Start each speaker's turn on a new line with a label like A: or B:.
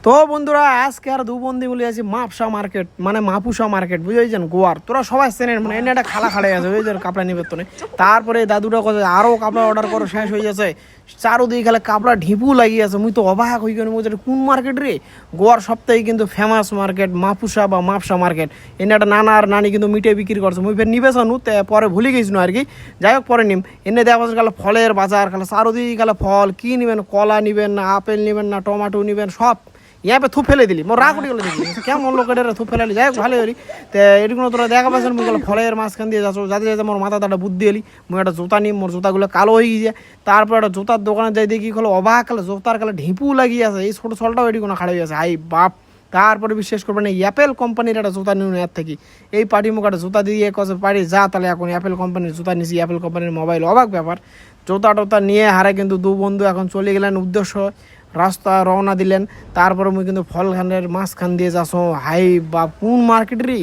A: তো বন্ধুরা আজকে আর দু বন্ধু বলে আছি মাপসা মার্কেট মানে মাপুসা মার্কেট বুঝেছেন গোয়ার তোরা সবাই চেনেন মানে এনে একটা খালা খাড়ে আছে বুঝেছেন কাপড়া নিবেতনে। তারপরে দাদুটা কথা আরও কাপড়া অর্ডার করো শেষ হয়ে যাচ্ছে, চারোদিকে খালে কাপড়া ঢিপু লাগিয়ে আছে। মুই তো অবাক হয়ে গেল বুঝে কোন মার্কেট রে। গোয়ার সপ্তাহে কিন্তু ফেমাস মার্কেট মাপুসা বা মাপসা মার্কেট। এনে একটা নানা আর নানি কিন্তু মিটে বিক্রি করছে, মুই ফের নিবেছ নু পরে ভুলে গেছি আর কি। যাই হোক পরে নিম এনে দেখা পাচ্ছে গেলে ফলের বাজার খালে চারোদিকে গেলে ফল কি নিবেন, কলা নিবেন না আপেল নিবেন না টমাটো নিবেন সব ইয়া থুপ ফেলে দিলি মোর রাগ উঠে গেলো দেখি কেমন লোকের থুপ ফেলে যাই হোক ভালো করি। তো এরকম তোরা দেখা পাচ্ছেন মুই গেলো ফলের মাঝখান দিয়ে যাচ্ছ যাতে যাতে মোর মাথা একটা বুদ্ধি এলি। মুই একটা জুতা নিই, মোর জুতাগুলো কালো হয়ে গিয়েছে। তারপর একটা জুতার দোকানে যাই দেখি হলো অবাক কালে জুতার কালে ঢিপু লাগিয়ে আছে, এই ছোটো ছলটাও এটি কোনো খাড়াই আছে হাই বাপ। তারপরে বিশ্বাস করবেন না অ্যাপেল কোম্পানির একটা জুতা নিন এর থেকে এই পার্টি মুখ একটা জুতা দিয়ে কছে পারি যা তাহলে এখন অ্যাপেল কোম্পানির জুতা নিছি, অ্যাপেল কোম্পানির মোবাইল অবাক ব্যাপার। জুতা টোতা নিয়ে হারে কিন্তু দু বন্ধু এখন চলে গেলেন উদ্দেশ্য রাস্তা রওনা দিলেন। তারপরে মুই কিন্তু ফলখানের মাঝখান দিয়ে যাচ্ছ হাই বা কোন মার্কেট রে।